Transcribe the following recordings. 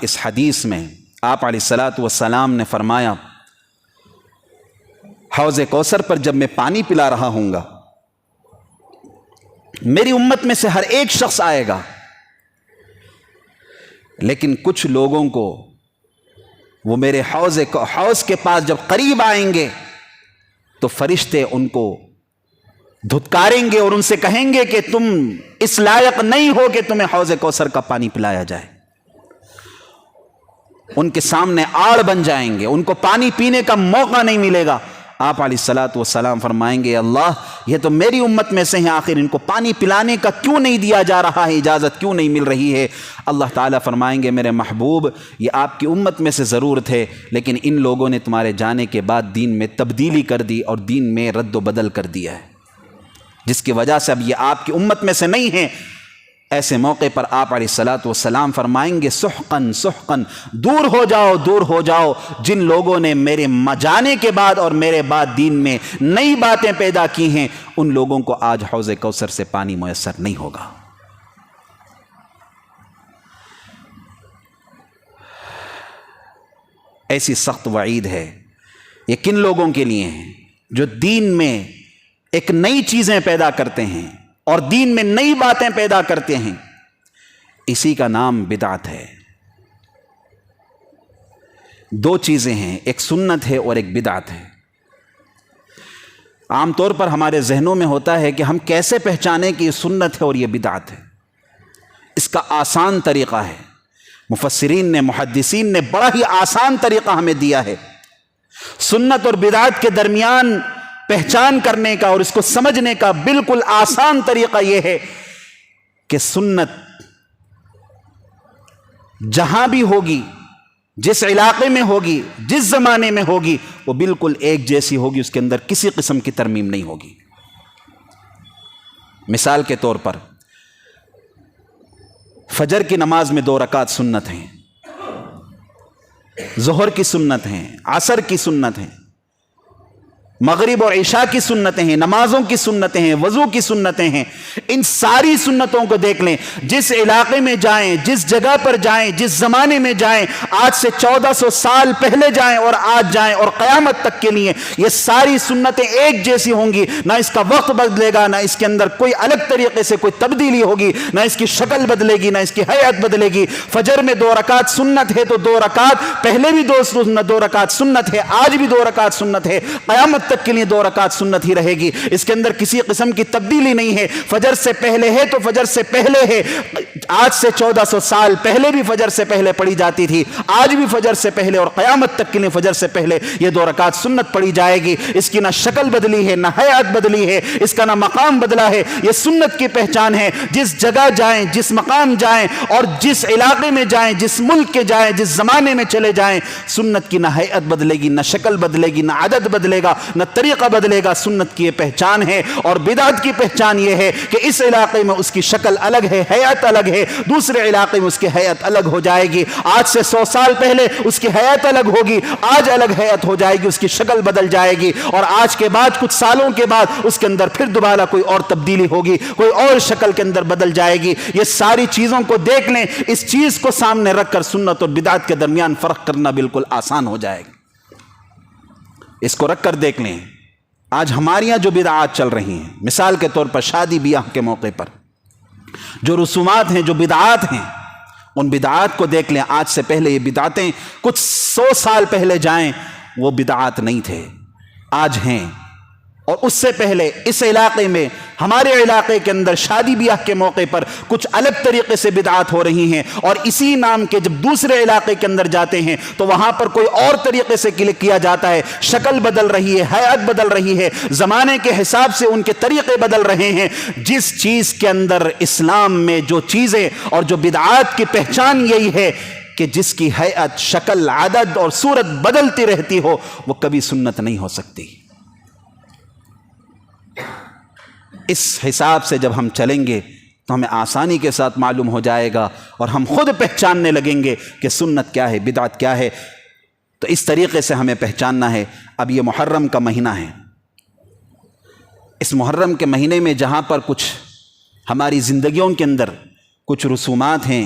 اس حدیث میں آپ علیہ الصلاۃ والسلام نے فرمایا، حوض کوثر پر جب میں پانی پلا رہا ہوں گا، میری امت میں سے ہر ایک شخص آئے گا، لیکن کچھ لوگوں کو وہ میرے حوض کے پاس جب قریب آئیں گے تو فرشتے ان کو دھتکاریں گے اور ان سے کہیں گے کہ تم اس لائق نہیں ہو کہ تمہیں حوض کوثر کا پانی پلایا جائے۔ ان کے سامنے آڑ بن جائیں گے، ان کو پانی پینے کا موقع نہیں ملے گا۔ آپ علیہ الصلاۃ والسلام فرمائیں گے، اللہ یہ تو میری امت میں سے ہیں، آخر ان کو پانی پلانے کا کیوں نہیں دیا جا رہا ہے، اجازت کیوں نہیں مل رہی ہے؟ اللہ تعالیٰ فرمائیں گے، میرے محبوب یہ آپ کی امت میں سے ضرور تھے، لیکن ان لوگوں نے تمہارے جانے کے بعد دین میں تبدیلی کر دی اور دین میں رد و بدل کر دیا ہے، جس کی وجہ سے اب یہ آپ کی امت میں سے نہیں ہیں۔ ایسے موقع پر آپ علیہ الصلاۃ والسلام فرمائیں گے، سحقن سحقن، دور ہو جاؤ دور ہو جاؤ، جن لوگوں نے میرے جانے کے بعد اور میرے بعد دین میں نئی باتیں پیدا کی ہیں، ان لوگوں کو آج حوض کوثر سے پانی میسر نہیں ہوگا۔ ایسی سخت وعید ہے، یہ کن لوگوں کے لیے ہیں؟ جو دین میں ایک نئی چیزیں پیدا کرتے ہیں اور دین میں نئی باتیں پیدا کرتے ہیں، اسی کا نام بدعت ہے۔ دو چیزیں ہیں، ایک سنت ہے اور ایک بدعت ہے۔ عام طور پر ہمارے ذہنوں میں ہوتا ہے کہ ہم کیسے پہچانیں کہ یہ سنت ہے اور یہ بدعت ہے۔ اس کا آسان طریقہ ہے، مفسرین نے محدثین نے بڑا ہی آسان طریقہ ہمیں دیا ہے۔ سنت اور بدعت کے درمیان پہچان کرنے کا اور اس کو سمجھنے کا بالکل آسان طریقہ یہ ہے کہ سنت جہاں بھی ہوگی، جس علاقے میں ہوگی، جس زمانے میں ہوگی، وہ بالکل ایک جیسی ہوگی، اس کے اندر کسی قسم کی ترمیم نہیں ہوگی۔ مثال کے طور پر فجر کی نماز میں 2 رکعت سنت ہیں، ظہر کی سنت ہیں، عصر کی سنت ہیں، مغرب اور عشاء کی سنتیں ہیں، نمازوں کی سنتیں ہیں، وضو کی سنتیں ہیں۔ ان ساری سنتوں کو دیکھ لیں، جس علاقے میں جائیں، جس جگہ پر جائیں، جس زمانے میں جائیں، آج سے 1400 سال پہلے جائیں اور آج جائیں اور قیامت تک کے لیے یہ ساری سنتیں ایک جیسی ہوں گی، نہ اس کا وقت بدلے گا، نہ اس کے اندر کوئی الگ طریقے سے کوئی تبدیلی ہوگی، نہ اس کی شکل بدلے گی، نہ اس کی حیت بدلے گی۔ فجر میں 2 رکعت سنت ہے تو 2 رکعت پہلے بھی 2 رکعت سنت ہے، آج بھی 2 رکعت سنت ہے، قیامت تک کے لیے 2 رکعت سنت ہی رہے گی۔ اس کے اندر کسی قسم کی تبدیلی نہیں ہے۔ فجر سے پہلے ہے تو فجر سے پہلے ہے، آج سے 1400 سال پہلے بھی فجر سے پہلے پڑھی جاتی تھی، آج بھی فجر سے پہلے اور قیامت تک کے لیے فجر سے پہلے یہ 2 رکعت سنت پڑھی جائے گی۔ اس کی نہ شکل بدلی ہے، نہ حیات بدلی ہے، اس کا نہ مقام بدلا ہے۔ یہ سنت کی پہچان ہے۔ جس جگہ جائیں، جس مقام جائیں اور جس علاقے میں جائیں، جس ملک کے جائیں، جس زمانے میں چلے جائیں، سنت کی نہ حیات بدلے گی، نہ شکل بدلے گی، نہ عدد بدلے گا، نہ طریقہ بدلے گا۔ سنت کی یہ پہچان ہے۔ اور بدعت کی پہچان یہ ہے کہ اس علاقے میں اس کی شکل الگ ہے، حیات الگ ہے، دوسرے علاقے میں اس کی حیات الگ ہو جائے گی۔ آج سے 100 سال پہلے اس کی حیات الگ ہوگی، آج الگ حیات ہو جائے گی، اس کی شکل بدل جائے گی، اور آج کے بعد کچھ سالوں کے بعد اس کے اندر پھر دوبارہ کوئی اور تبدیلی ہوگی، کوئی اور شکل کے اندر بدل جائے گی۔ یہ ساری چیزوں کو دیکھ لیں، اس چیز کو سامنے رکھ کر سنت اور بدعت کے درمیان فرق کرنا بالکل آسان ہو جائے گا۔ اس کو رکھ کر دیکھ لیں، آج ہمارے یہاں جو بدعات چل رہی ہیں، مثال کے طور پر شادی بیاہ کے موقع پر جو رسومات ہیں، جو بدعات ہیں، ان بدعات کو دیکھ لیں۔ آج سے پہلے یہ بدعاتیں کچھ 100 سال پہلے جائیں، وہ بدعات نہیں تھے، آج ہیں۔ اور اس سے پہلے اس علاقے میں، ہمارے علاقے کے اندر شادی بیاہ کے موقع پر کچھ الگ طریقے سے بدعات ہو رہی ہیں، اور اسی نام کے جب دوسرے علاقے کے اندر جاتے ہیں تو وہاں پر کوئی اور طریقے سے کیا جاتا ہے، شکل بدل رہی ہے، حیات بدل رہی ہے، زمانے کے حساب سے ان کے طریقے بدل رہے ہیں۔ جس چیز کے اندر اسلام میں جو چیزیں اور جو بدعات کی پہچان یہی ہے کہ جس کی حیات، شکل، عدد اور صورت بدلتی رہتی ہو، وہ کبھی سنت نہیں ہو سکتی۔ اس حساب سے جب ہم چلیں گے تو ہمیں آسانی کے ساتھ معلوم ہو جائے گا اور ہم خود پہچاننے لگیں گے کہ سنت کیا ہے، بدعت کیا ہے۔ تو اس طریقے سے ہمیں پہچاننا ہے۔ اب یہ محرم کا مہینہ ہے، اس محرم کے مہینے میں جہاں پر کچھ ہماری زندگیوں کے اندر کچھ رسومات ہیں،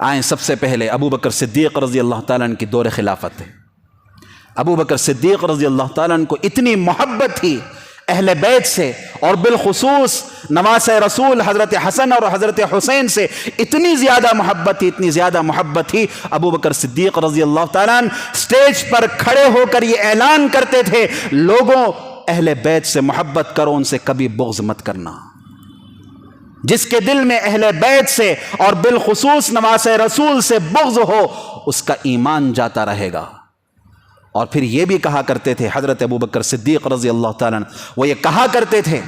آئیں سب سے پہلے ابو بکر صدیق رضی اللہ تعالیٰ عنہ کی دور خلافت ہے۔ ابو بکر صدیق رضی اللہ تعالیٰ عنہ کو اتنی محبت تھی اہل بیت سے، اور بالخصوص نواسۂ رسول حضرت حسن اور حضرت حسین سے اتنی زیادہ محبت تھی، اتنی زیادہ محبت تھی، ابو بکر صدیق رضی اللہ تعالیٰ عنہ سٹیج پر کھڑے ہو کر یہ اعلان کرتے تھے، لوگوں اہل بیت سے محبت کرو، ان سے کبھی بغض مت کرنا۔ جس کے دل میں اہل بیت سے اور بالخصوص نواسۂ رسول سے بغض ہو، اس کا ایمان جاتا رہے گا۔ اور پھر یہ بھی کہا کرتے تھے حضرت ابو بکر صدیق رضی اللہ تعالیٰ عنہ، وہ یہ کہا کرتے تھے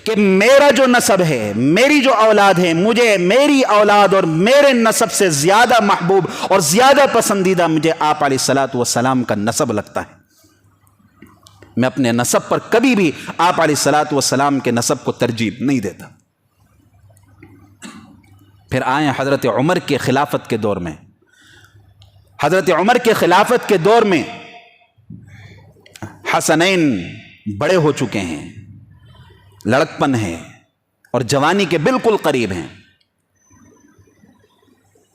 کہ میرا جو نسب ہے، میری جو اولاد ہے، مجھے میری اولاد اور میرے نسب سے زیادہ محبوب اور زیادہ پسندیدہ مجھے آپ علیہ الصلوۃ والسلام کا نسب لگتا ہے۔ میں اپنے نسب پر کبھی بھی آپ علیہ الصلوۃ والسلام کے نسب کو ترجیح نہیں دیتا۔ پھر آئیں حضرت عمر کے خلافت کے دور میں۔ حضرت عمر کے خلافت کے دور میں حسنین بڑے ہو چکے ہیں، لڑکپن ہیں اور جوانی کے بالکل قریب ہیں۔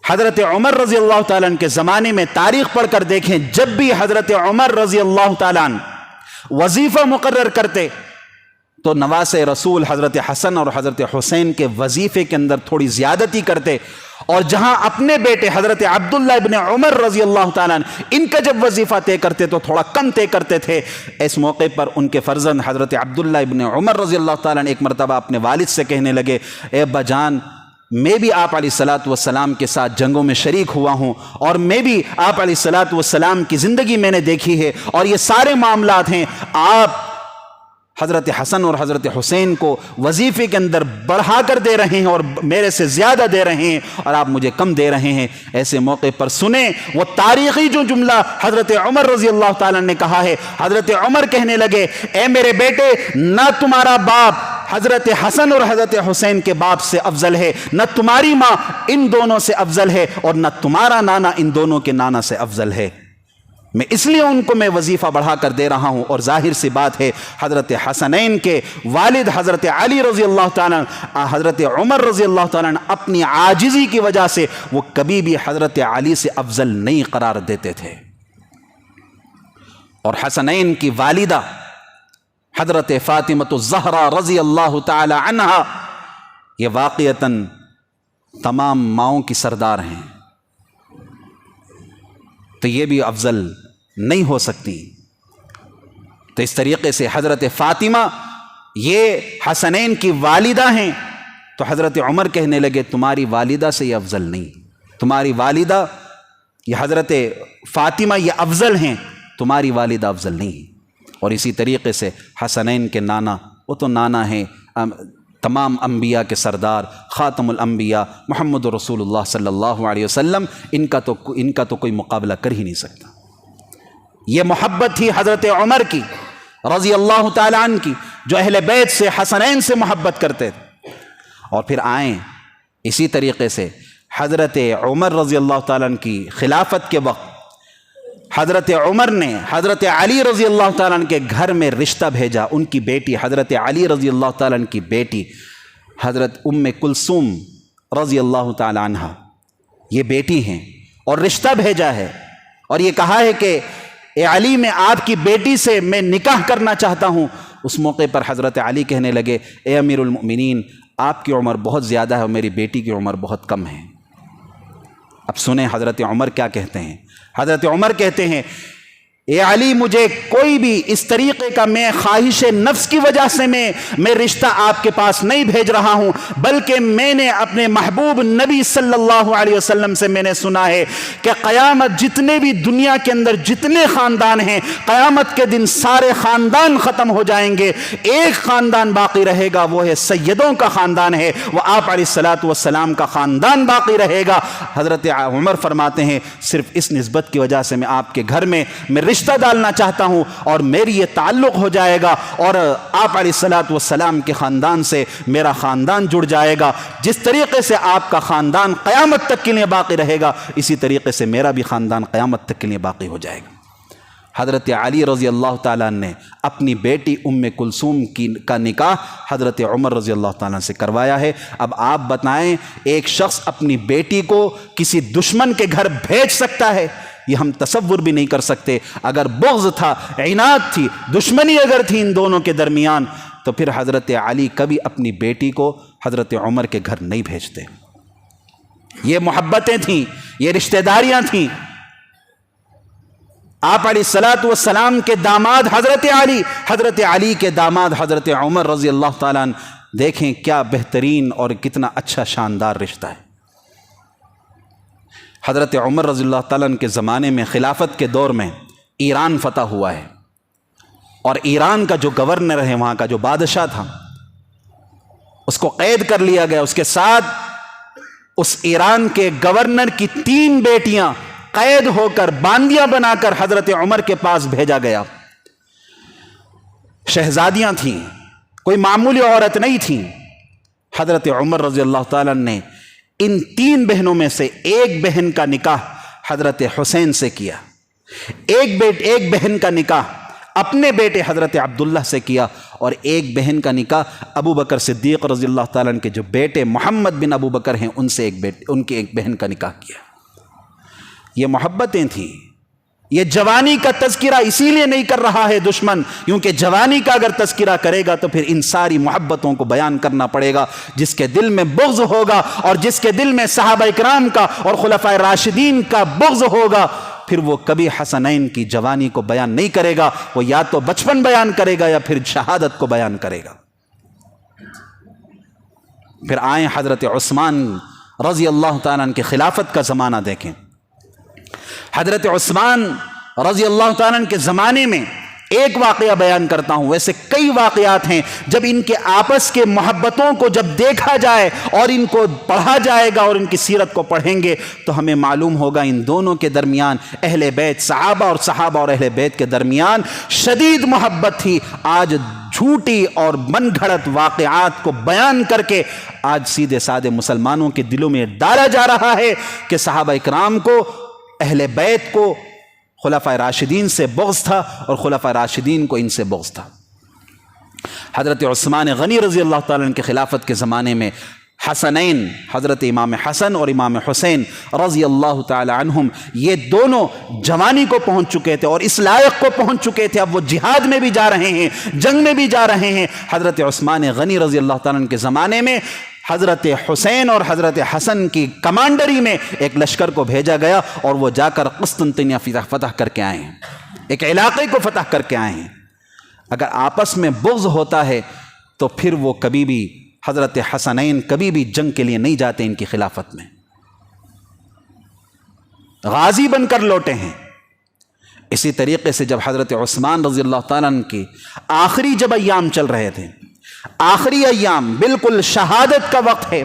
حضرت عمر رضی اللہ تعالیٰ عنہ کے زمانے میں تاریخ پڑھ کر دیکھیں، جب بھی حضرت عمر رضی اللہ تعالیٰ عنہ وظیفہ مقرر کرتے تو نواسۂ رسول حضرت حسن اور حضرت حسین کے وظیفے کے اندر تھوڑی زیادتی کرتے، اور جہاں اپنے بیٹے حضرت عبداللہ ابن عمر رضی اللہ تعالیٰ عنہ ان کا جب وظیفہ طے کرتے تو تھوڑا کم طے کرتے تھے۔ اس موقع پر ان کے فرزند حضرت عبداللہ ابن عمر رضی اللہ تعالیٰ عنہ ایک مرتبہ اپنے والد سے کہنے لگے، اے ابا جان، میں بھی آپ علیہ الصلوۃ والسلام کے ساتھ جنگوں میں شریک ہوا ہوں، اور میں بھی آپ علیہ الصلوۃ والسلام کی زندگی میں نے دیکھی ہے، اور یہ سارے معاملات ہیں، آپ حضرت حسن اور حضرت حسین کو وظیفے کے اندر بڑھا کر دے رہے ہیں اور میرے سے زیادہ دے رہے ہیں، اور آپ مجھے کم دے رہے ہیں۔ ایسے موقع پر سنیں وہ تاریخی جو جملہ حضرت عمر رضی اللہ تعالیٰ نے کہا ہے۔ حضرت عمر کہنے لگے، اے میرے بیٹے، نہ تمہارا باپ حضرت حسن اور حضرت حسین کے باپ سے افضل ہے، نہ تمہاری ماں ان دونوں سے افضل ہے، اور نہ تمہارا نانا ان دونوں کے نانا سے افضل ہے۔ میں اس لیے ان کو میں وظیفہ بڑھا کر دے رہا ہوں۔ اور ظاہر سی بات ہے، حضرت حسنین کے والد حضرت علی رضی اللہ تعالیٰ حضرت عمر رضی اللہ تعالیٰ اپنی عاجزی کی وجہ سے وہ کبھی بھی حضرت علی سے افضل نہیں قرار دیتے تھے۔ اور حسنین کی والدہ حضرت فاطمۃ الزہرا رضی اللہ تعالی عنہا، یہ واقعتاً تمام ماؤں کی سردار ہیں، تو یہ بھی افضل نہیں ہو سکتی۔ تو اس طریقے سے حضرت فاطمہ یہ حسنین کی والدہ ہیں، تو حضرت عمر کہنے لگے تمہاری والدہ سے یہ افضل نہیں، تمہاری والدہ یہ حضرت فاطمہ یہ افضل ہیں، تمہاری والدہ افضل نہیں۔ اور اسی طریقے سے حسنین کے نانا، وہ تو نانا ہیں تمام انبیاء کے سردار، خاتم الانبیاء محمد رسول اللہ صلی اللہ علیہ وسلم، ان کا تو کوئی مقابلہ کر ہی نہیں سکتا۔ یہ محبت تھی حضرت عمر کی رضی اللہ تعالی عنہ کی، جو اہل بیت سے حسنین سے محبت کرتے تھے۔ اور پھر آئیں اسی طریقے سے حضرت عمر رضی اللہ تعالیٰ عنہ کی خلافت کے وقت حضرت عمر نے حضرت علی رضی اللہ تعالیٰ عنہ کے گھر میں رشتہ بھیجا۔ ان کی بیٹی حضرت علی رضی اللہ تعالیٰ عنہ کی بیٹی حضرت ام کلثوم رضی اللہ تعالیٰ عنہ، یہ بیٹی ہیں، اور رشتہ بھیجا ہے، اور یہ کہا ہے کہ اے علی، میں آپ کی بیٹی سے میں نکاح کرنا چاہتا ہوں۔ اس موقع پر حضرت علی کہنے لگے، اے امیر المؤمنین، آپ کی عمر بہت زیادہ ہے اور میری بیٹی کی عمر بہت کم ہے۔ اب سنیں حضرت عمر کیا کہتے ہیں۔ حضرت عمر کہتے ہیں، اے علی، مجھے کوئی بھی اس طریقے کا میں خواہش نفس کی وجہ سے میں رشتہ آپ کے پاس نہیں بھیج رہا ہوں، بلکہ میں نے اپنے محبوب نبی صلی اللہ علیہ وسلم سے میں نے سنا ہے کہ قیامت جتنے بھی دنیا کے اندر جتنے خاندان ہیں، قیامت کے دن سارے خاندان ختم ہو جائیں گے، ایک خاندان باقی رہے گا، وہ ہے سیدوں کا خاندان ہے، وہ آپ علیہ الصلوۃ والسلام کا خاندان باقی رہے گا۔ حضرت عمر فرماتے ہیں، صرف اس نسبت کی وجہ سے میں آپ کے گھر میں رشتہ ڈالنا چاہتا ہوں، اور میری یہ تعلق ہو جائے گا، اور آپ علیہ الصلوۃ والسلام کے خاندان سے میرا خاندان جڑ جائے گا۔ جس طریقے سے آپ کا خاندان قیامت تک کے لیے باقی رہے گا، اسی طریقے سے میرا بھی خاندان قیامت تک کے لیے باقی ہو جائے گا۔ حضرت علی رضی اللہ تعالیٰ نے اپنی بیٹی ام کلثوم کا نکاح حضرت عمر رضی اللہ تعالیٰ سے کروایا ہے۔ اب آپ بتائیں ایک شخص اپنی بیٹی کو کسی دشمن کے گھر بھیج سکتا ہے؟ یہ ہم تصور بھی نہیں کر سکتے۔ اگر بغض تھا، عناد تھی، دشمنی اگر تھی ان دونوں کے درمیان، تو پھر حضرت علی کبھی اپنی بیٹی کو حضرت عمر کے گھر نہیں بھیجتے۔ یہ محبتیں تھیں، یہ رشتہ داریاں تھیں۔ آپ علیہ الصلوۃ والسلام کے داماد حضرت علی کے داماد حضرت عمر رضی اللہ تعالیٰ عنہ، دیکھیں کیا بہترین اور کتنا اچھا شاندار رشتہ ہے۔ حضرت عمر رضی اللہ تعالیٰ عنہ کے زمانے میں خلافت کے دور میں ایران فتح ہوا ہے، اور ایران کا جو گورنر ہے، وہاں کا جو بادشاہ تھا، اس کو قید کر لیا گیا۔ اس کے ساتھ اس ایران کے گورنر کی 3 بیٹیاں قید ہو کر باندیاں بنا کر حضرت عمر کے پاس بھیجا گیا۔ شہزادیاں تھیں، کوئی معمولی عورت نہیں تھیں۔ حضرت عمر رضی اللہ تعالیٰ نے ان 3 بہنوں میں سے ایک بہن کا نکاح حضرت حسین سے کیا، ایک بہن کا نکاح اپنے بیٹے حضرت عبداللہ سے کیا، اور ایک بہن کا نکاح ابو بکر صدیق رضی اللہ تعالیٰ عنہ کے جو بیٹے محمد بن ابو بکر ہیں ان سے ان کی ایک بہن کا نکاح کیا۔ یہ محبتیں تھیں۔ یہ جوانی کا تذکرہ اسی لیے نہیں کر رہا ہے دشمن، کیونکہ جوانی کا اگر تذکرہ کرے گا تو پھر ان ساری محبتوں کو بیان کرنا پڑے گا۔ جس کے دل میں بغض ہوگا اور جس کے دل میں صحابہ اکرام کا اور خلفائے راشدین کا بغض ہوگا، پھر وہ کبھی حسنین کی جوانی کو بیان نہیں کرے گا۔ وہ یا تو بچپن بیان کرے گا یا پھر شہادت کو بیان کرے گا۔ پھر آئیں حضرت عثمان رضی اللہ تعالیٰ عنہ کی خلافت کا زمانہ دیکھیں۔ حضرت عثمان رضی اللہ تعالیٰ عنہ کے زمانے میں ایک واقعہ بیان کرتا ہوں، ویسے کئی واقعات ہیں۔ جب ان کے آپس کے محبتوں کو جب دیکھا جائے اور ان کو پڑھا جائے گا اور ان کی سیرت کو پڑھیں گے تو ہمیں معلوم ہوگا ان دونوں کے درمیان، اہل بیت صحابہ اور اہل بیت کے درمیان شدید محبت تھی۔ آج جھوٹی اور من گھڑت واقعات کو بیان کر کے آج سیدھے سادے مسلمانوں کے دلوں میں ڈالا جا رہا ہے کہ صحابہ اکرام کو، اہل بیت کو خلفائے راشدین سے بغض تھا اور خلفائے راشدین کو ان سے بغض تھا۔ حضرت عثمان غنی رضی اللہ تعالیٰ عنہ کے خلافت کے زمانے میں حسنین، حضرت امام حسن اور امام حسین رضی اللہ تعالی عنہم، یہ دونوں جوانی کو پہنچ چکے تھے اور اس لائق کو پہنچ چکے تھے، اب وہ جہاد میں بھی جا رہے ہیں، جنگ میں بھی جا رہے ہیں۔ حضرت عثمان غنی رضی اللہ تعالیٰ عنہ کے زمانے میں حضرت حسین اور حضرت حسن کی کمانڈری میں ایک لشکر کو بھیجا گیا اور وہ جا کر قسطنطنیہ فتح کر کے آئے ہیں، ایک علاقے کو فتح کر کے آئے ہیں۔ اگر آپس میں بغض ہوتا ہے تو پھر وہ کبھی بھی، حضرت حسنین کبھی بھی جنگ کے لیے نہیں جاتے ان کی خلافت میں، غازی بن کر لوٹے ہیں۔ اسی طریقے سے جب حضرت عثمان رضی اللہ تعالیٰ عنہ کی آخری جب ایام چل رہے تھے، آخری ایام بالکل شہادت کا وقت ہے،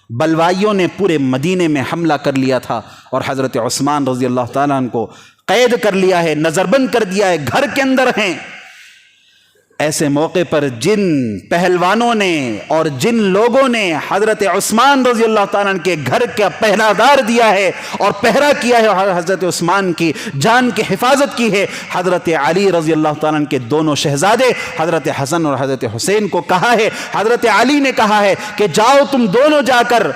بلوائیوں نے پورے مدینے میں حملہ کر لیا تھا اور حضرت عثمان رضی اللہ تعالیٰ عنہ کو قید کر لیا ہے، نظر بند کر دیا ہے، گھر کے اندر ہیں۔ ایسے موقع پر جن پہلوانوں نے اور جن لوگوں نے حضرت عثمان رضی اللہ تعالیٰ عنہ کے گھر کا پہرا دار دیا ہے اور پہرا کیا ہے، حضرت عثمان کی جان کی حفاظت کی ہے، حضرت علی رضی اللہ تعالیٰ عنہ کے دونوں شہزادے حضرت حسن اور حضرت حسین کو کہا ہے، حضرت علی نے کہا ہے کہ جاؤ تم دونوں جا کر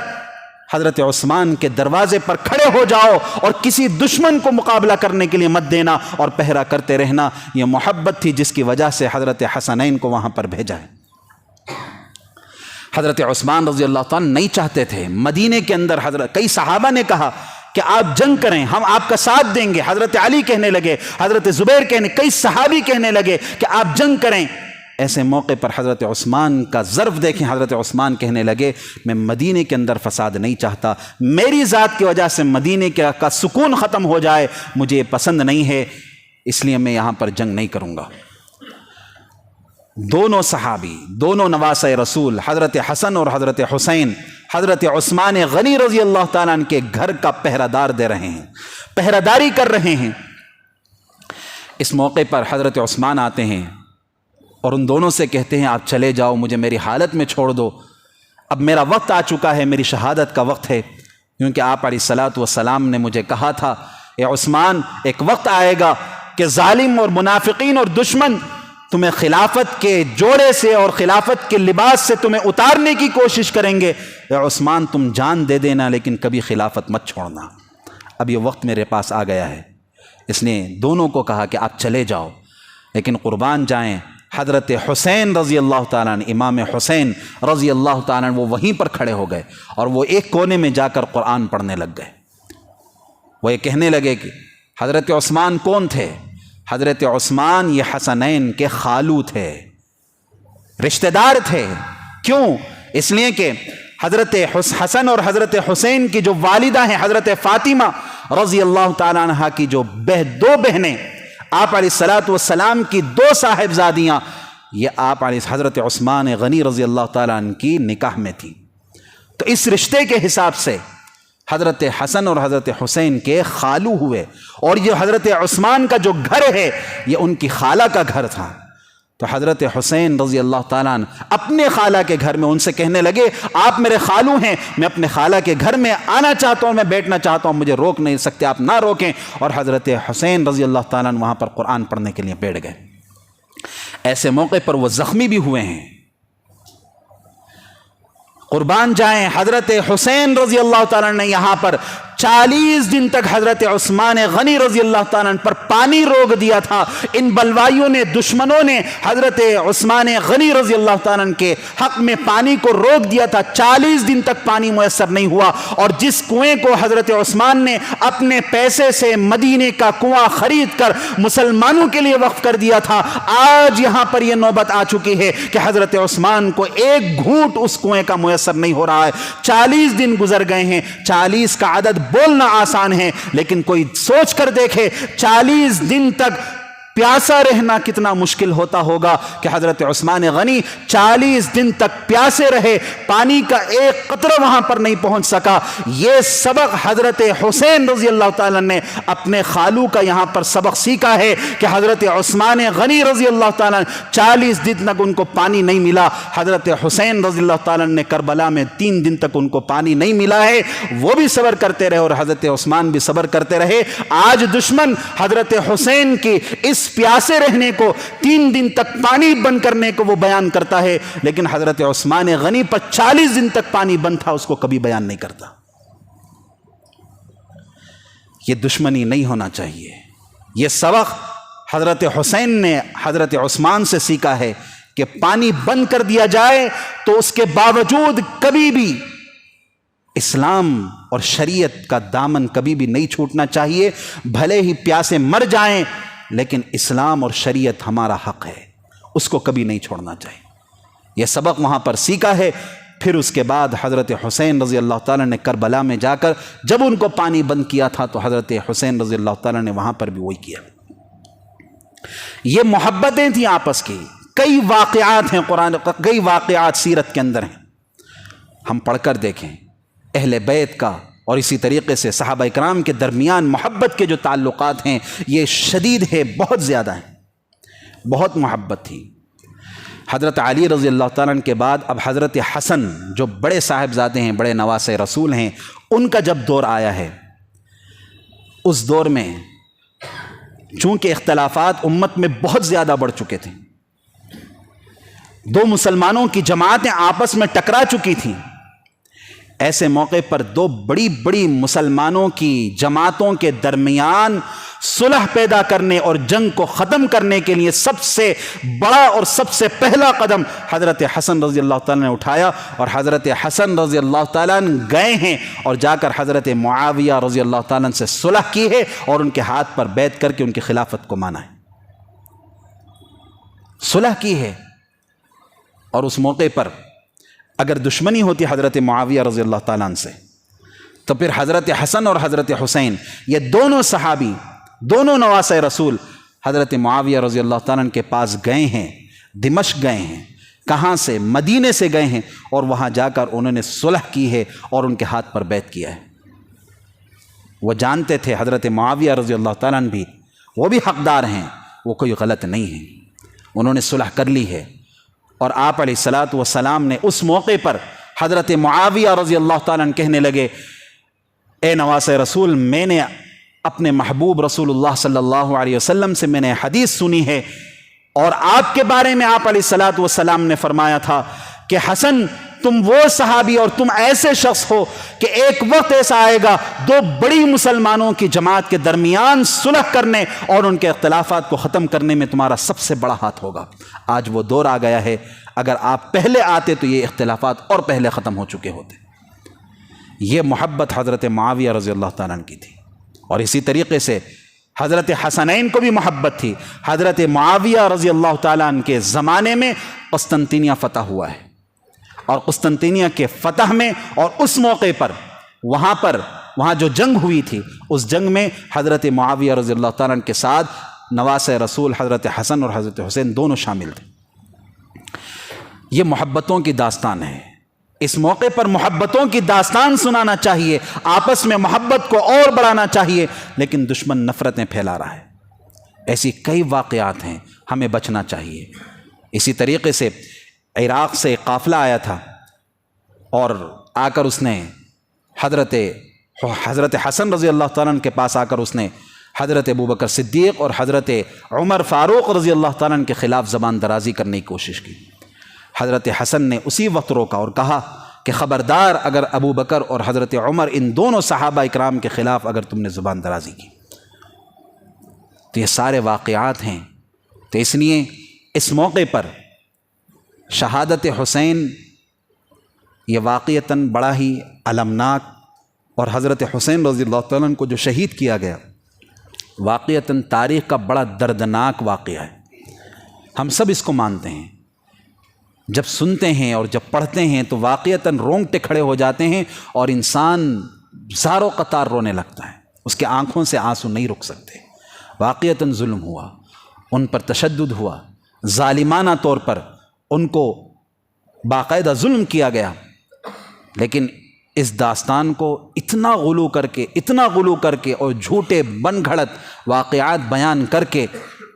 حضرت عثمان کے دروازے پر کھڑے ہو جاؤ اور کسی دشمن کو مقابلہ کرنے کے لیے مت دینا اور پہرا کرتے رہنا۔ یہ محبت تھی جس کی وجہ سے حضرت حسنین کو وہاں پر بھیجا ہے۔ حضرت عثمان رضی اللہ تعالیٰ نہیں چاہتے تھے مدینے کے اندر، کئی صحابہ نے کہا کہ آپ جنگ کریں، ہم آپ کا ساتھ دیں گے۔ حضرت علی کہنے لگے، حضرت زبیر کئی صحابی کہنے لگے کہ آپ جنگ کریں۔ ایسے موقع پر حضرت عثمان کا ظرف دیکھیں، حضرت عثمان کہنے لگے میں مدینے کے اندر فساد نہیں چاہتا، میری ذات کی وجہ سے مدینے کا سکون ختم ہو جائے، مجھے پسند نہیں ہے، اس لیے میں یہاں پر جنگ نہیں کروں گا۔ دونوں صحابی، دونوں نواسۂ رسول، حضرت حسن اور حضرت حسین، حضرت عثمان غنی رضی اللہ تعالیٰ عنہ کے گھر کا پہرہ دار دے رہے ہیں، پہرہ داری کر رہے ہیں۔ اس موقع پر حضرت عثمان آتے ہیں اور ان دونوں سے کہتے ہیں آپ چلے جاؤ، مجھے میری حالت میں چھوڑ دو، اب میرا وقت آ چکا ہے، میری شہادت کا وقت ہے، کیونکہ آپ علیہ الصلوۃ والسلام نے مجھے کہا تھا اے عثمان ایک وقت آئے گا کہ ظالم اور منافقین اور دشمن تمہیں خلافت کے جوڑے سے اور خلافت کے لباس سے تمہیں اتارنے کی کوشش کریں گے، اے عثمان تم جان دے دینا لیکن کبھی خلافت مت چھوڑنا۔ اب یہ وقت میرے پاس آ گیا ہے، اس نے دونوں کو کہا کہ آپ چلے جاؤ، لیکن قربان جائیں حضرت حسین رضی اللہ تعالیٰ عنہ، امام حسین رضی اللہ تعالیٰ عنہ وہ وہیں پر کھڑے ہو گئے اور وہ ایک کونے میں جا کر قرآن پڑھنے لگ گئے۔ وہ یہ کہنے لگے کہ حضرت عثمان کون تھے؟ حضرت عثمان یہ حسنین کے خالو تھے، رشتہ دار تھے۔ کیوں؟ اس لیے کہ حضرت حسن اور حضرت حسین کی جو والدہ ہیں حضرت فاطمہ رضی اللہ تعالیٰ عنہ کی جو دو بہنیں، آپ علیہ الصلوۃ والسلام کی دو صاحبزادیاں، یہ آپ علیہ حضرت عثمان غنی رضی اللہ تعالیٰ عنہ کی نکاح میں تھیں۔ تو اس رشتے کے حساب سے حضرت حسن اور حضرت حسین کے خالو ہوئے، اور یہ حضرت عثمان کا جو گھر ہے یہ ان کی خالہ کا گھر تھا۔ تو حضرت حسین رضی اللہ تعالیٰ عنہ اپنے خالہ کے گھر میں ان سے کہنے لگے آپ میرے خالو ہیں، میں اپنے خالہ کے گھر میں آنا چاہتا ہوں، میں بیٹھنا چاہتا ہوں، مجھے روک نہیں سکتے، آپ نہ روکیں۔ اور حضرت حسین رضی اللہ تعالیٰ عنہ وہاں پر قرآن پڑھنے کے لیے بیٹھ گئے۔ ایسے موقع پر وہ زخمی بھی ہوئے ہیں۔ قربان جائیں حضرت حسین رضی اللہ تعالیٰ نے یہاں پر 40 دن تک حضرت عثمان غنی رضی اللہ تعالیٰ پر پانی روک دیا تھا۔ ان بلوائیوں نے، دشمنوں نے حضرت عثمان غنی رضی اللہ تعالیٰ کے حق میں پانی کو روک دیا تھا۔ 40 دن تک پانی میسر نہیں ہوا، اور جس کنویں کو حضرت عثمان نے اپنے پیسے سے مدینے کا کنواں خرید کر مسلمانوں کے لیے وقف کر دیا تھا، آج یہاں پر یہ نوبت آ چکی ہے کہ حضرت عثمان کو ایک گھونٹ اس کنویں کا میسر نہیں ہو رہا ہے۔ 40 دن گزر گئے ہیں۔ 40 کا عدد بولنا آسان ہے، لیکن کوئی سوچ کر دیکھے 40 دن تک پیاسا رہنا کتنا مشکل ہوتا ہوگا کہ حضرت عثمان غنی 40 دن تک پیاسے رہے، پانی کا ایک قطرہ وہاں پر نہیں پہنچ سکا۔ یہ سبق حضرت حسین رضی اللہ تعالیٰ نے اپنے خالو کا یہاں پر سبق سیکھا ہے کہ حضرت عثمان غنی رضی اللہ تعالیٰ 40 دن تک ان کو پانی نہیں ملا۔ حضرت حسین رضی اللہ تعالیٰ نے کربلا میں 3 دن تک ان کو پانی نہیں ملا ہے، وہ بھی صبر کرتے رہے اور حضرت عثمان بھی صبر کرتے رہے۔ آج دشمن حضرت حسین کی اس پیاسے رہنے کو، 3 دن تک پانی بند کرنے کو وہ بیان کرتا ہے، لیکن حضرت عثمان غنی پر 40 دن تک پانی بند تھا، اس کو کبھی بیان نہیں کرتا۔ یہ دشمنی نہیں ہونا چاہیے۔ یہ سبق حضرت حسین نے حضرت عثمان سے سیکھا ہے کہ پانی بند کر دیا جائے تو اس کے باوجود کبھی بھی اسلام اور شریعت کا دامن کبھی بھی نہیں چھوٹنا چاہیے۔ بھلے ہی پیاسے مر جائیں، لیکن اسلام اور شریعت ہمارا حق ہے، اس کو کبھی نہیں چھوڑنا چاہیے۔ یہ سبق وہاں پر سیکھا ہے۔ پھر اس کے بعد حضرت حسین رضی اللہ تعالیٰ نے کربلا میں جا کر جب ان کو پانی بند کیا تھا تو حضرت حسین رضی اللہ تعالیٰ نے وہاں پر بھی وہی کیا۔ یہ محبتیں تھیں آپس کی۔ کئی واقعات ہیں قرآن، کئی واقعات سیرت کے اندر ہیں، ہم پڑھ کر دیکھیں۔ اہل بیت کا اور اسی طریقے سے صحابہ اکرام کے درمیان محبت کے جو تعلقات ہیں یہ شدید ہے، بہت زیادہ ہیں، بہت محبت تھی۔ حضرت علی رضی اللہ تعالیٰ عنہ کے بعد اب حضرت حسن جو بڑے صاحبزادے ہیں، بڑے نواسے رسول ہیں، ان کا جب دور آیا ہے، اس دور میں چونکہ اختلافات امت میں بہت زیادہ بڑھ چکے تھے، 2 مسلمانوں کی جماعتیں آپس میں ٹکرا چکی تھیں، ایسے موقع پر 2 بڑی بڑی مسلمانوں کی جماعتوں کے درمیان صلح پیدا کرنے اور جنگ کو ختم کرنے کے لیے سب سے بڑا اور سب سے پہلا قدم حضرت حسن رضی اللہ تعالیٰ نے اٹھایا، اور حضرت حسن رضی اللہ تعالیٰ گئے ہیں اور جا کر حضرت معاویہ رضی اللہ تعالیٰ سے صلح کی ہے اور ان کے ہاتھ پر بیعت کر کے ان کی خلافت کو مانا ہے، صلح کی ہے۔ اور اس موقع پر اگر دشمنی ہوتی حضرت معاویہ رضی اللہ تعالیٰ عنہ سے تو پھر حضرت حسن اور حضرت حسین یہ دونوں صحابی، دونوں نواسے رسول حضرت معاویہ رضی اللہ تعالیٰ عنہ کے پاس گئے ہیں، دمشق گئے ہیں۔ کہاں سے؟ مدینے سے گئے ہیں، اور وہاں جا کر انہوں نے صلح کی ہے اور ان کے ہاتھ پر بیعت کیا ہے۔ وہ جانتے تھے حضرت معاویہ رضی اللہ تعالیٰ عنہ بھی، وہ بھی حقدار ہیں، وہ کوئی غلط نہیں ہے، انہوں نے صلح کر لی ہے۔ اور آپ علیہ الصلوۃ والسلام نے اس موقع پر حضرت معاویہ رضی اللہ تعالیٰ عنہ کہنے لگے، اے نواسے رسول، میں نے اپنے محبوب رسول اللہ صلی اللہ علیہ وسلم سے میں نے حدیث سنی ہے، اور آپ کے بارے میں آپ علیہ الصلوۃ والسلام نے فرمایا تھا کہ حسن تم وہ صحابی اور تم ایسے شخص ہو کہ ایک وقت ایسا آئے گا دو بڑی مسلمانوں کی جماعت کے درمیان صلح کرنے اور ان کے اختلافات کو ختم کرنے میں تمہارا سب سے بڑا ہاتھ ہوگا۔ آج وہ دور آ گیا ہے، اگر آپ پہلے آتے تو یہ اختلافات اور پہلے ختم ہو چکے ہوتے۔ یہ محبت حضرت معاویہ رضی اللہ تعالیٰ عنہ کی تھی، اور اسی طریقے سے حضرت حسنین کو بھی محبت تھی۔ حضرت معاویہ رضی اللہ تعالیٰ عنہ کے زمانے میں قسطنطنیہ فتح ہوا ہے، اور قسطنطنیہ کے فتح میں اور اس موقع پر وہاں جو جنگ ہوئی تھی، اس جنگ میں حضرت معاویہ رضی اللہ تعالیٰ عنہ کے ساتھ نواسۂ رسول حضرت حسن اور حضرت حسین دونوں شامل تھے۔ یہ محبتوں کی داستان ہے، اس موقع پر محبتوں کی داستان سنانا چاہیے، آپس میں محبت کو اور بڑھانا چاہیے، لیکن دشمن نفرتیں پھیلا رہا ہے۔ ایسی کئی واقعات ہیں، ہمیں بچنا چاہیے۔ اسی طریقے سے عراق سے ایک قافلہ آیا تھا، اور آ کر اس نے حضرت حسن رضی اللہ تعالیٰ عنہ کے پاس آ کر اس نے حضرت ابوبکر صدیق اور حضرت عمر فاروق رضی اللہ تعالیٰ عنہ کے خلاف زبان درازی کرنے کی کوشش کی۔ حضرت حسن نے اسی وقت روکا اور کہا کہ خبردار، اگر ابو بکر اور حضرت عمر ان دونوں صحابہ اکرام کے خلاف اگر تم نے زبان درازی کی تو یہ سارے واقعات ہیں۔ تو اس لیے اس موقع پر شہادت حسین یہ واقعتاً بڑا ہی المناک، اور حضرت حسین رضی اللہ تعالیٰ عنہ کو جو شہید کیا گیا واقعتاً تاریخ کا بڑا دردناک واقعہ ہے۔ ہم سب اس کو مانتے ہیں، جب سنتے ہیں اور جب پڑھتے ہیں تو واقعتاً رونگٹے کھڑے ہو جاتے ہیں، اور انسان زاروں قطار رونے لگتا ہے، اس کے آنکھوں سے آنسو نہیں رک سکتے۔ واقعتاً ظلم ہوا، ان پر تشدد ہوا، ظالمانہ طور پر ان کو باقاعدہ ظلم کیا گیا، لیکن اس داستان کو اتنا غلو کر کے اور جھوٹے بن گھڑت واقعات بیان کر کے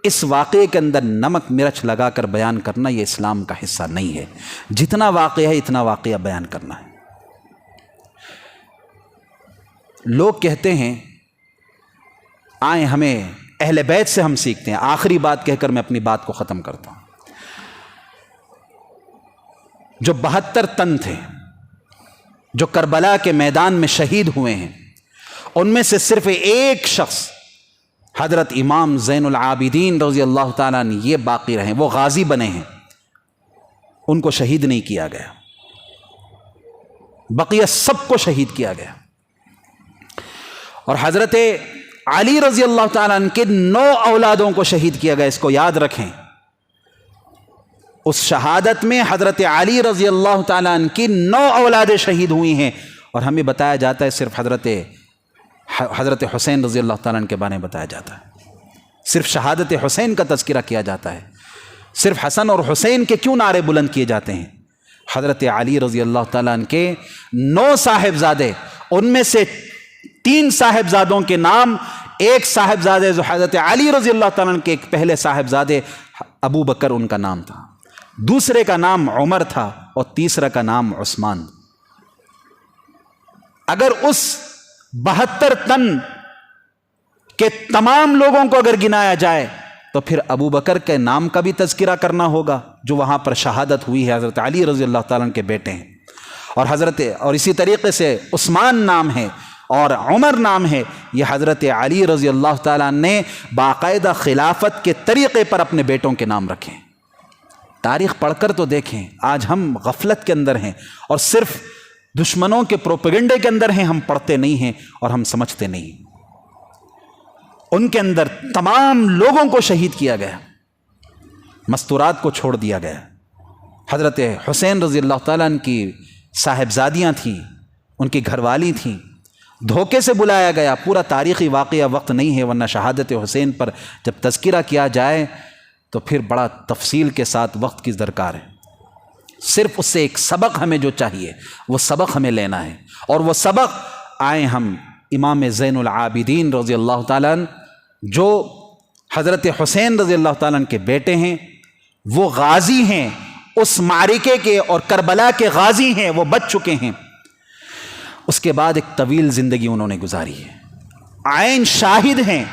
اس واقعے کے اندر نمک مرچ لگا کر بیان کرنا یہ اسلام کا حصہ نہیں ہے۔ جتنا واقعہ ہے اتنا واقعہ بیان کرنا ہے۔ لوگ کہتے ہیں آئیں ہمیں اہل بیت سے ہم سیکھتے ہیں۔ آخری بات کہہ کر میں اپنی بات کو ختم کرتا ہوں۔ جو 72 تن تھے جو کربلا کے میدان میں شہید ہوئے ہیں، ان میں سے صرف ایک شخص حضرت امام زین العابدین رضی اللہ تعالیٰ عنہ یہ باقی رہے، وہ غازی بنے ہیں، ان کو شہید نہیں کیا گیا، بقیہ سب کو شہید کیا گیا۔ اور حضرت علی رضی اللہ تعالیٰ عنہ کے 9 اولادوں کو شہید کیا گیا، اس کو یاد رکھیں۔ اس شہادت میں حضرت علی رضی اللہ تعالیٰ عنہ کی 9 اولادیں شہید ہوئی ہیں، اور ہمیں بتایا جاتا ہے صرف حضرت حسین رضی اللہ تعالیٰ عنہ کے بارے میں بتایا جاتا ہے، صرف شہادت حسین کا تذکرہ کیا جاتا ہے۔ صرف حسن اور حسین کے کیوں نعرے بلند کیے جاتے ہیں؟ حضرت علی رضی اللہ تعالیٰ عنہ کے 9 صاحبزادے، ان میں سے 3 صاحبزادوں کے نام، ایک صاحبزادے جو حضرت علی رضی اللہ تعالیٰ عنہ کے ایک پہلے صاحبزادے ابو بکر ان کا نام تھا، دوسرے کا نام عمر تھا، اور تیسرا کا نام عثمان۔ اگر اس 72 تن کے تمام لوگوں کو اگر گنایا جائے تو پھر ابو بکر کے نام کا بھی تذکرہ کرنا ہوگا جو وہاں پر شہادت ہوئی ہے، حضرت علی رضی اللہ تعالیٰ عنہ کے بیٹے ہیں، اور اسی طریقے سے عثمان نام ہے اور عمر نام ہے۔ یہ حضرت علی رضی اللہ تعالیٰ عنہ نے باقاعدہ خلافت کے طریقے پر اپنے بیٹوں کے نام رکھے۔ تاریخ پڑھ کر تو دیکھیں، آج ہم غفلت کے اندر ہیں اور صرف دشمنوں کے پروپیگنڈے کے اندر ہیں، ہم پڑھتے نہیں ہیں اور ہم سمجھتے نہیں۔ ان کے اندر تمام لوگوں کو شہید کیا گیا، مستورات کو چھوڑ دیا گیا۔ حضرت حسین رضی اللہ تعالیٰ عنہ کی صاحبزادیاں تھیں، ان کی گھر والی تھیں، دھوکے سے بلایا گیا۔ پورا تاریخی واقعہ وقت نہیں ہے، ورنہ شہادت حسین پر جب تذکرہ کیا جائے تو پھر بڑا تفصیل کے ساتھ وقت کی درکار ہے۔ صرف اس سے ایک سبق ہمیں جو چاہیے وہ سبق ہمیں لینا ہے، اور وہ سبق آئیں ہم امام زین العابدین رضی اللہ تعالیٰ عنہ جو حضرت حسین رضی اللہ تعالیٰ عنہ کے بیٹے ہیں، وہ غازی ہیں، اس معرکے کے اور کربلا کے غازی ہیں، وہ بچ چکے ہیں۔ اس کے بعد ایک طویل زندگی انہوں نے گزاری ہے، عین شاہد ہیں،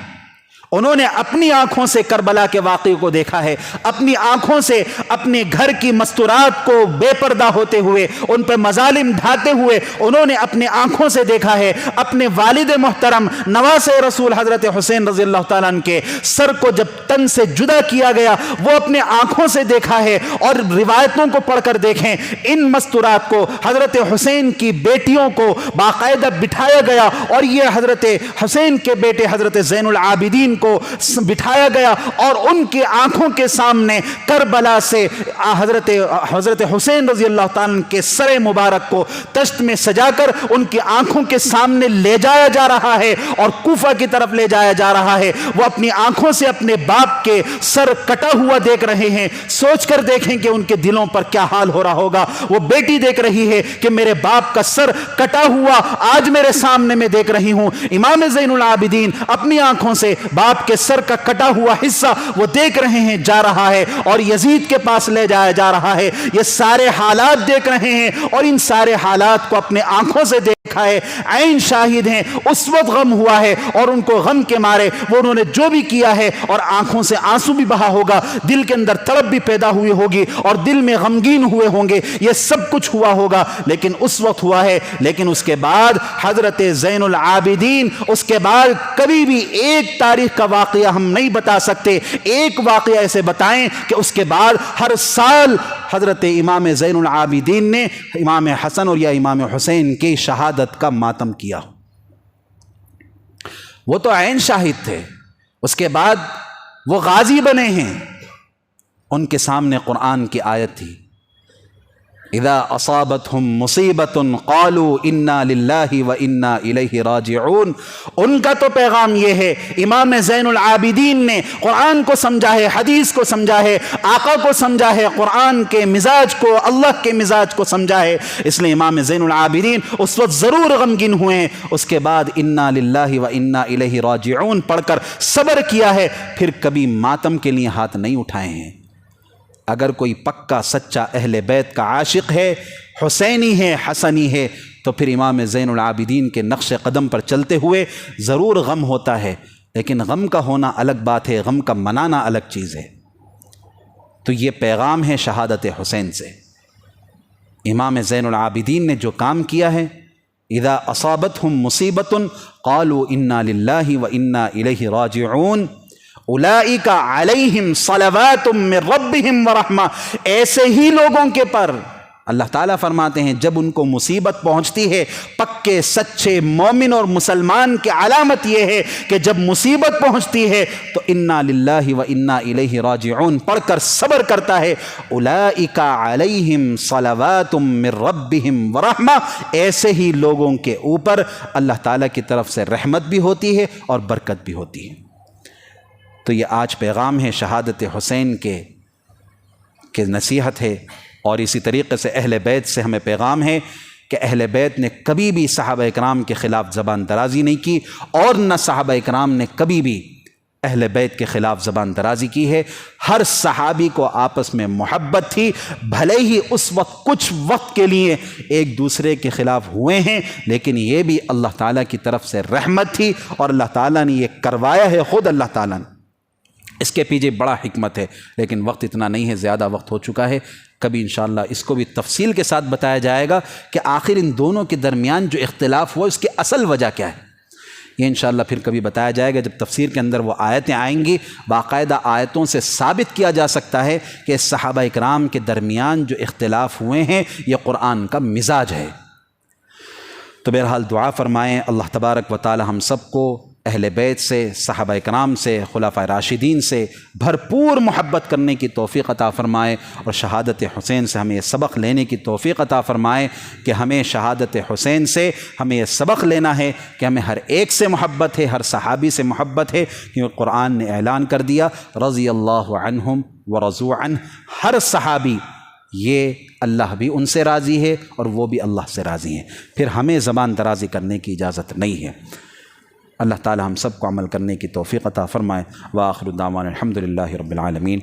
انہوں نے اپنی آنکھوں سے کربلا کے واقعے کو دیکھا ہے، اپنی آنکھوں سے اپنے گھر کی مستورات کو بے پردہ ہوتے ہوئے، ان پہ مظالم ڈھاتے ہوئے انہوں نے اپنے آنکھوں سے دیکھا ہے۔ اپنے والد محترم نواز رسول حضرت حسین رضی اللہ تعالیٰ عنہ کے سر کو جب تن سے جدا کیا گیا وہ اپنے آنکھوں سے دیکھا ہے۔ اور روایتوں کو پڑھ کر دیکھیں، ان مستورات کو حضرت حسین کی بیٹیوں کو باقاعدہ بٹھایا گیا، اور یہ حضرت حسین کے بیٹے حضرت زین العابدین کو بٹھایا گیا، اور ان کی آنکھوں کے سامنے کربلا سے حضرت حسین رضی اللہ تعالیٰ عنہ کے سر مبارک کو تشت میں سجا کر ان کی آنکھوں کے سامنے لے جایا جا رہا ہے اور کوفہ کی طرف لے جایا جا رہا ہے۔ وہ اپنی آنکھوں سے اپنے باپ کے سر کٹا ہوا دیکھ رہے ہیں۔ سوچ کر دیکھیں کہ ان کے دلوں پر کیا حال ہو رہا ہوگا۔ وہ بیٹی دیکھ رہی ہے کہ میرے باپ کا سر کٹا ہوا آج میرے سامنے میں دیکھ رہی ہوں۔ امام زین العابدین اپنی آنکھوں سے باپ کے سر کا کٹا ہوا حصہ وہ دیکھ رہے ہیں جا رہا ہے، اور یزید کے پاس لے جایا جا رہا ہے۔ یہ سارے حالات دیکھ رہے ہیں، اور ان سارے حالات کو اپنے آنکھوں سے دیکھا ہے، عین شاہد ہیں۔ اس وقت غم ہوا ہے، اور ان کو غم کے مارے وہ انہوں نے جو بھی کیا ہے، اور آنکھوں سے آنسو بھی بہا ہوگا، دل کے اندر تڑپ بھی پیدا ہوئی ہوگی، اور دل میں غمگین ہوئے ہوں گے، یہ سب کچھ ہوا ہوگا، لیکن اس وقت ہوا ہے۔ لیکن اس کے بعد حضرت زین العابدین، اس کے بعد کبھی بھی ایک تاریخ کا واقعہ ہم نہیں بتا سکتے، ایک واقعہ ایسے بتائیں کہ اس کے بعد ہر سال حضرت امام زین العابدین نے امام حسن اور یا امام حسین کی شہادت کا ماتم کیا۔ وہ تو عین شاہد تھے، اس کے بعد وہ غازی بنے ہیں۔ ان کے سامنے قرآن کی آیت تھی، اذا اصابتهم مصیبة قالوا انا للہ وانا الیہ راجعون۔ ان کا تو پیغام یہ ہے، امام زین العابدین نے قرآن کو سمجھا ہے، حدیث کو سمجھا ہے، آقا کو سمجھا ہے، قرآن کے مزاج کو، اللہ کے مزاج کو سمجھا ہے، اس لیے امام زین العابدین اس وقت ضرور غمگین ہوئے ہیں۔ اس کے بعد انا للہ وانا الیہ راجعون پڑھ کر صبر کیا ہے، پھر کبھی ماتم کے لیے ہاتھ نہیں اٹھائے ہیں۔ اگر کوئی پکا سچا اہل بیت کا عاشق ہے، حسینی ہے، حسنی ہے، تو پھر امام زین العابدین کے نقش قدم پر چلتے ہوئے ضرور غم ہوتا ہے، لیکن غم کا ہونا الگ بات ہے، غم کا منانا الگ چیز ہے۔ تو یہ پیغام ہے شہادت حسین سے۔ امام زین العابدین نے جو کام کیا ہے، اذا اصابتهم مصیبة قالوا انا للہ وانا الیہ راجعون اولئک علیہم صلوات من ربہم ورحمہ، ایسے ہی لوگوں کے پر اللہ تعالیٰ فرماتے ہیں جب ان کو مصیبت پہنچتی ہے، پکے سچے مومن اور مسلمان کی علامت یہ ہے کہ جب مصیبت پہنچتی ہے تو انا للہ و انا الیہ راجعون پڑھ کر صبر کرتا ہے۔ اولئک علیہم صلوات من ربہم ورحمہ، ایسے ہی لوگوں کے اوپر اللہ تعالیٰ کی طرف سے رحمت بھی ہوتی ہے اور برکت بھی ہوتی ہے۔ تو یہ آج پیغام ہے شہادت حسین کے نصیحت ہے، اور اسی طریقے سے اہل بیت سے ہمیں پیغام ہے کہ اہل بیت نے کبھی بھی صحابہ اکرام کے خلاف زبان درازی نہیں کی، اور نہ صحابہ اکرام نے کبھی بھی اہل بیت کے خلاف زبان درازی کی ہے۔ ہر صحابی کو آپس میں محبت تھی، بھلے ہی اس وقت کچھ وقت کے لیے ایک دوسرے کے خلاف ہوئے ہیں، لیکن یہ بھی اللہ تعالیٰ کی طرف سے رحمت تھی، اور اللہ تعالیٰ نے یہ کروایا ہے خود اللہ تعالیٰ نے۔ اس کے پیچھے بڑا حکمت ہے، لیکن وقت اتنا نہیں ہے، زیادہ وقت ہو چکا ہے۔ کبھی انشاءاللہ اس کو بھی تفصیل کے ساتھ بتایا جائے گا کہ آخر ان دونوں کے درمیان جو اختلاف ہوا اس کی اصل وجہ کیا ہے۔ یہ انشاءاللہ پھر کبھی بتایا جائے گا جب تفسیر کے اندر وہ آیتیں آئیں گی۔ باقاعدہ آیتوں سے ثابت کیا جا سکتا ہے کہ صحابہ اکرام کے درمیان جو اختلاف ہوئے ہیں یہ قرآن کا مزاج ہے۔ تو بہرحال دعا فرمائیں اللہ تبارک و تعالی ہم سب کو اہل بیت سے، صحابہ اکرام سے، خلفائے راشدین سے بھرپور محبت کرنے کی توفیق عطا فرمائے، اور شہادت حسین سے ہمیں یہ سبق لینے کی توفیق عطا فرمائے کہ ہمیں شہادت حسین سے ہمیں یہ سبق لینا ہے کہ ہمیں ہر ایک سے محبت ہے، ہر صحابی سے محبت ہے، کیونکہ قرآن نے اعلان کر دیا رضی اللہ عنہم ورضوا عنہ، ہر صحابی یہ اللہ بھی ان سے راضی ہے اور وہ بھی اللہ سے راضی ہیں، پھر ہمیں زبان درازی کرنے کی اجازت نہیں ہے۔ اللہ تعالی ہم سب کو عمل کرنے کی توفیق عطا فرمائے۔ وآخر دعوانا الحمد للہ رب العالمین۔